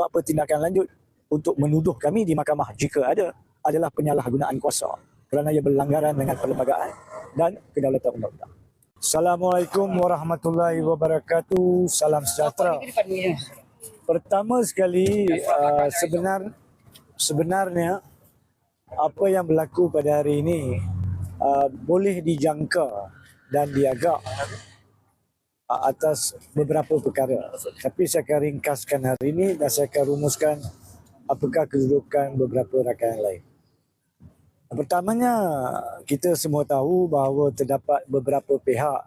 apa-apa tindakan lanjut untuk menuduh kami di mahkamah jika ada adalah penyalahgunaan kuasa kerana ia berlanggaran dengan perlembagaan dan kedaulatan undang-undang. Assalamualaikum warahmatullahi wabarakatuh. Salam sejahtera. Pertama sekali, sebenarnya apa yang berlaku pada hari ini boleh dijangka dan diagak atas beberapa perkara. Tapi saya akan ringkaskan hari ini dan saya akan rumuskan apakah kedudukan beberapa rakan yang lain. Pertamanya, kita semua tahu bahawa terdapat beberapa pihak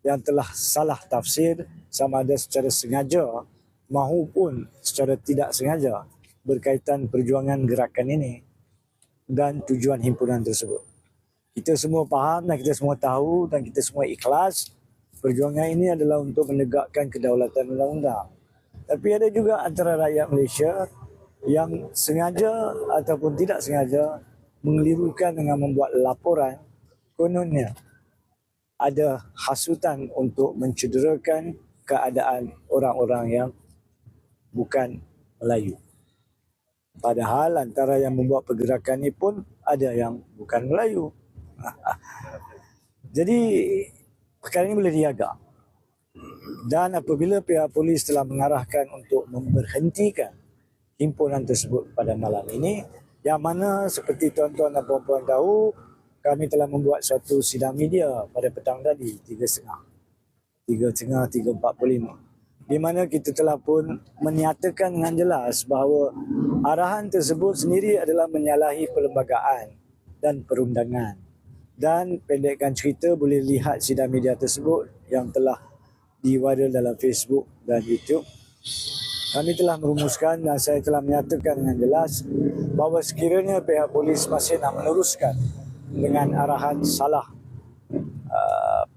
yang telah salah tafsir sama ada secara sengaja maupun secara tidak sengaja berkaitan perjuangan gerakan ini dan tujuan himpunan tersebut. Kita semua faham dan kita semua tahu dan kita semua ikhlas perjuangan ini adalah untuk menegakkan kedaulatan undang-undang. Tapi ada juga antara rakyat Malaysia yang sengaja ataupun tidak sengaja mengelirukan dengan membuat laporan kononnya ada hasutan untuk mencederakan keadaan orang-orang yang bukan Melayu. Padahal antara yang membuat pergerakan ini pun ada yang bukan Melayu. Jadi perkara ini boleh diagak. Dan apabila pihak polis telah mengarahkan untuk memberhentikan himpunan tersebut pada malam ini, yang mana seperti tuan-tuan dan puan-puan tahu, kami telah membuat suatu sidang media pada petang tadi, 3.30, 3.45, di mana kita telah pun menyatakan dengan jelas bahawa arahan tersebut sendiri adalah menyalahi perlembagaan dan perundangan. Dan pendekkan cerita, boleh lihat sidang media tersebut yang telah di-viral dalam Facebook dan YouTube. Kami telah merumuskan dan saya telah menyatakan dengan jelas bahawa sekiranya pihak polis masih nak meneruskan dengan arahan salah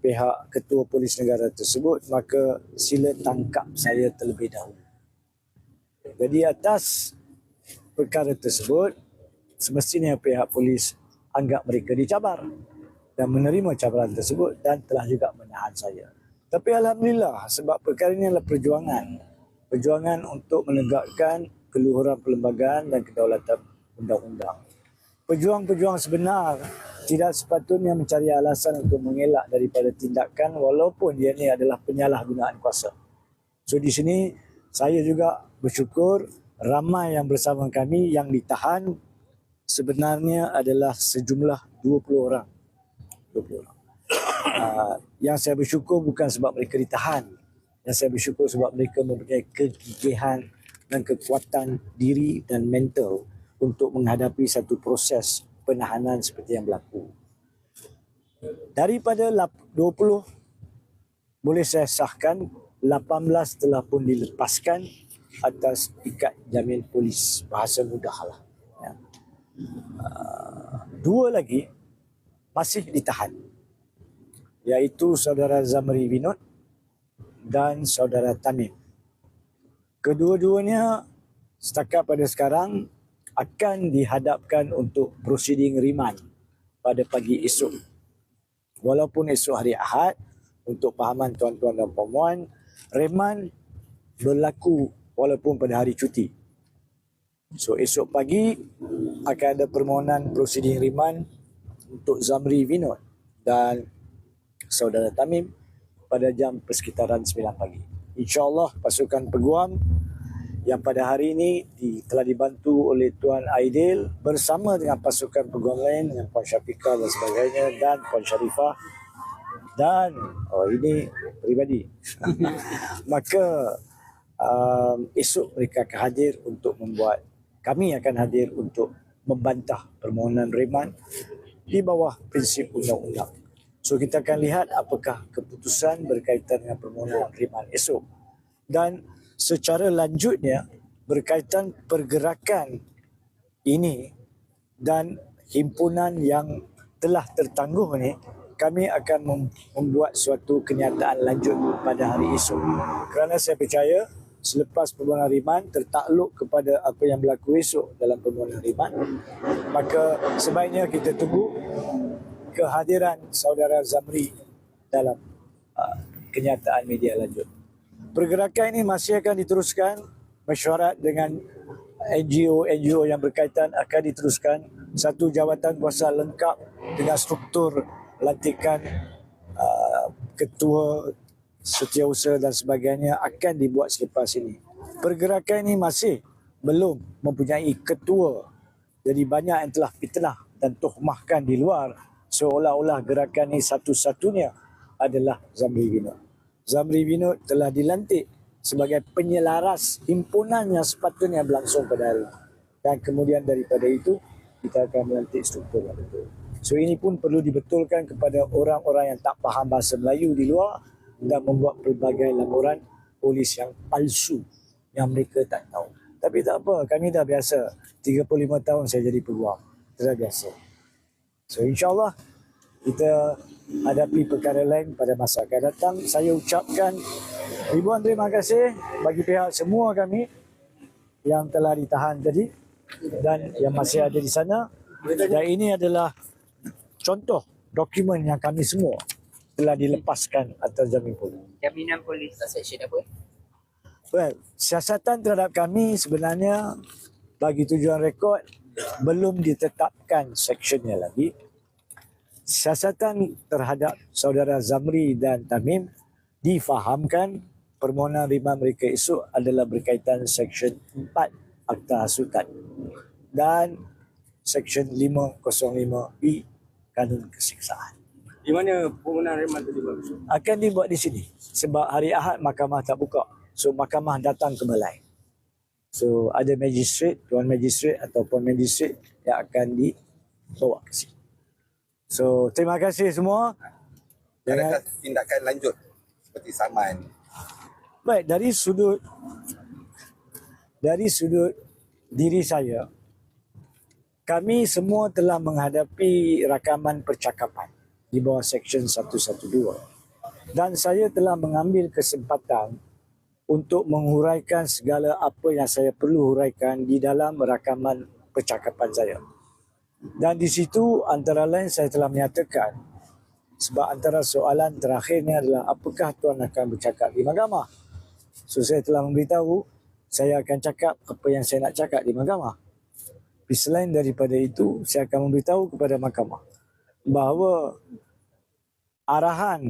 pihak Ketua Polis Negara tersebut, maka sila tangkap saya terlebih dahulu. Jadi atas perkara tersebut, semestinya pihak polis anggap mereka dicabar dan menerima cabaran tersebut dan telah juga menahan saya. Tapi Alhamdulillah, sebab perkara ini adalah perjuangan untuk menegakkan keluhuran perlembagaan dan kedaulatan undang-undang. Pejuang-pejuang sebenar tidak sepatutnya mencari alasan untuk mengelak daripada tindakan walaupun dia ini adalah penyalahgunaan kuasa. So di sini saya juga bersyukur ramai yang bersama kami yang ditahan sebenarnya adalah sejumlah 20 orang. 20 orang. Yang saya bersyukur bukan sebab mereka ditahan. Yang saya bersyukur sebab mereka mempunyai kegigihan dan kekuatan diri dan mental untuk menghadapi satu proses penahanan seperti yang berlaku. Daripada 20, boleh saya sahkan 18 telah pun dilepaskan atas ikat jamin polis. Bahasa mudah lah. Ya. 2 lagi masih ditahan, iaitu saudara Zamri Vinod dan saudara Tamim. Kedua-duanya setakat pada sekarang akan dihadapkan untuk prosiding riman pada pagi esok. Walaupun esok hari Ahad, untuk pahaman tuan-tuan dan puan-puan, riman berlaku walaupun pada hari cuti. So esok pagi akan ada permohonan prosiding riman untuk Zamri Vinod dan saudara Tamim pada jam persekitaran 9 pagi. InsyaAllah pasukan peguam yang pada hari ini telah dibantu oleh Tuan Aidil bersama dengan pasukan peguam lain dengan Puan Syafiqah dan sebagainya dan Puan Sharifah dan ini peribadi. Maka esok mereka akan hadir untuk kami akan hadir untuk membantah permohonan reman di bawah prinsip undang-undang. So kita akan lihat apakah keputusan berkaitan dengan permohonan riman esok. Dan secara lanjutnya berkaitan pergerakan ini dan himpunan yang telah tertangguh ini, kami akan membuat suatu kenyataan lanjut pada hari esok. Kerana saya percaya selepas permohonan riman tertakluk kepada apa yang berlaku esok dalam permohonan riman, maka sebaiknya kita tunggu kehadiran saudara Zamri dalam kenyataan media lanjut. Pergerakan ini masih akan diteruskan mesyuarat dengan NGO yang berkaitan akan diteruskan. Satu jawatan kuasa lengkap dengan struktur lantikan ketua, setiausaha dan sebagainya akan dibuat selepas ini. Pergerakan ini masih belum mempunyai ketua. Jadi banyak yang telah fitnah dan tuhmahkan di luar seolah-olah gerakan ini satu-satunya adalah Zamri Vinod. Zamri Vinod telah dilantik sebagai penyelaras himpunan yang sepatutnya berlangsung pada hari ini. Dan kemudian daripada itu, kita akan melantik struktur yang betul. So ini pun perlu dibetulkan kepada orang-orang yang tak faham bahasa Melayu di luar dan membuat pelbagai laporan polis yang palsu yang mereka tak tahu. Tapi tak apa, kami dah biasa. 35 tahun saya jadi peguam. Dah biasa. So insyaAllah kita hadapi perkara lain pada masa akan datang. Saya ucapkan ribuan terima kasih bagi pihak semua kami yang telah ditahan tadi dan yang masih ada di sana. Dan ini adalah contoh dokumen yang kami semua telah dilepaskan atas jamin polis. Jaminan polis section apa? Well, siasatan terhadap kami sebenarnya bagi tujuan rekod belum ditetapkan seksyennya lagi. Siasatan terhadap saudara Zamri dan Tamim difahamkan permohonan riman mereka esok adalah berkaitan Seksyen 4 Akta Hasutan dan Seksyen 505B Kanun Keseksaan. Di mana permohonan reman tadi bagus? Akan dibuat di sini sebab hari Ahad mahkamah tak buka. So mahkamah datang ke balai. So ada magistrate, tuan magistrate ataupun magistrate yang akan dibawa ke sini. So terima kasih semua. Adakah tindakan lanjut seperti saman? Baik, dari sudut diri saya, kami semua telah menghadapi rakaman percakapan di bawah Seksyen 112 dan saya telah mengambil kesempatan untuk menghuraikan segala apa yang saya perlu huraikan di dalam rakaman percakapan saya. Dan di situ antara lain saya telah menyatakan sebab antara soalan terakhirnya adalah apakah tuan akan bercakap di mahkamah. So saya telah memberitahu saya akan cakap apa yang saya nak cakap di mahkamah. Tapi selain daripada itu, saya akan memberitahu kepada mahkamah bahawa arahan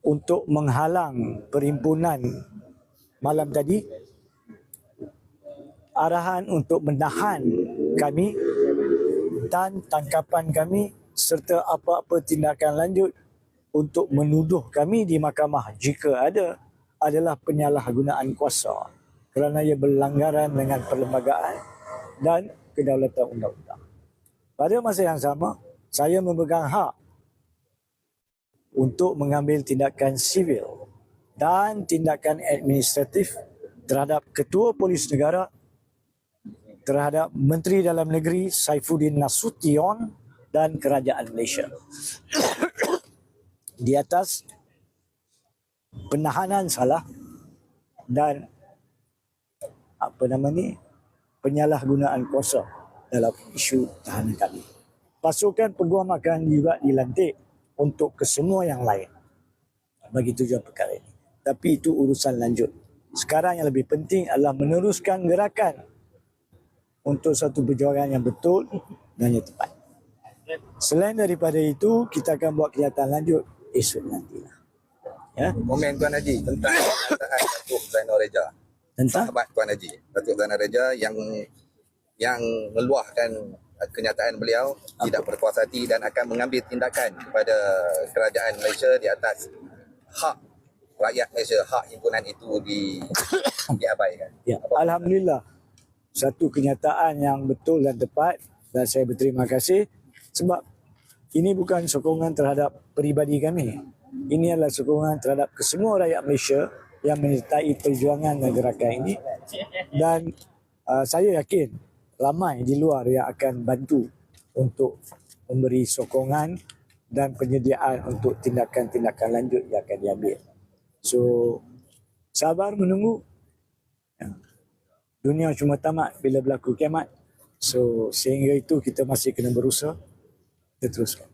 untuk menghalang perhimpunan malam tadi, arahan untuk menahan kami dan tangkapan kami serta apa-apa tindakan lanjut untuk menuduh kami di mahkamah jika ada adalah penyalahgunaan kuasa kerana ia berlanggaran dengan perlembagaan dan kedaulatan undang-undang. Pada masa yang sama, saya memegang hak untuk mengambil tindakan sivil dan tindakan administratif terhadap Ketua Polis Negara, terhadap Menteri Dalam Negeri Saifuddin Nasution dan Kerajaan Malaysia di atas penahanan salah dan penyalahgunaan kuasa dalam isu tahanan kami. Pasukan peguam akan juga dilantik untuk kesemua yang lain bagi tujuan perkara ini. Tapi itu urusan lanjut. Sekarang yang lebih penting adalah meneruskan gerakan untuk satu perjuangan yang betul dan yang tepat. Selain daripada itu, kita akan buat kenyataan lanjut esok nantilah. Ya. Komen Tuan Haji tentang perkataan Datuk Zainal Reja. Tentang Sahabat Tuan Haji, Datuk Zainal Reja yang meluahkan kenyataan beliau tidak berpuas hati dan akan mengambil tindakan kepada kerajaan Malaysia di atas hak rakyat Malaysia, hak himpunan itu diabaikan. ya, Alhamdulillah, satu kenyataan yang betul dan tepat dan saya berterima kasih sebab ini bukan sokongan terhadap peribadi kami. Ini adalah sokongan terhadap kesemua rakyat Malaysia yang menyertai perjuangan dan gerakan ini dan saya yakin ramai di luar yang akan bantu untuk memberi sokongan dan penyediaan untuk tindakan-tindakan lanjut yang akan diambil. So, sabar menunggu. Dunia cuma tamat bila berlaku kiamat. So, sehingga itu kita masih kena berusaha. Kita teruskan.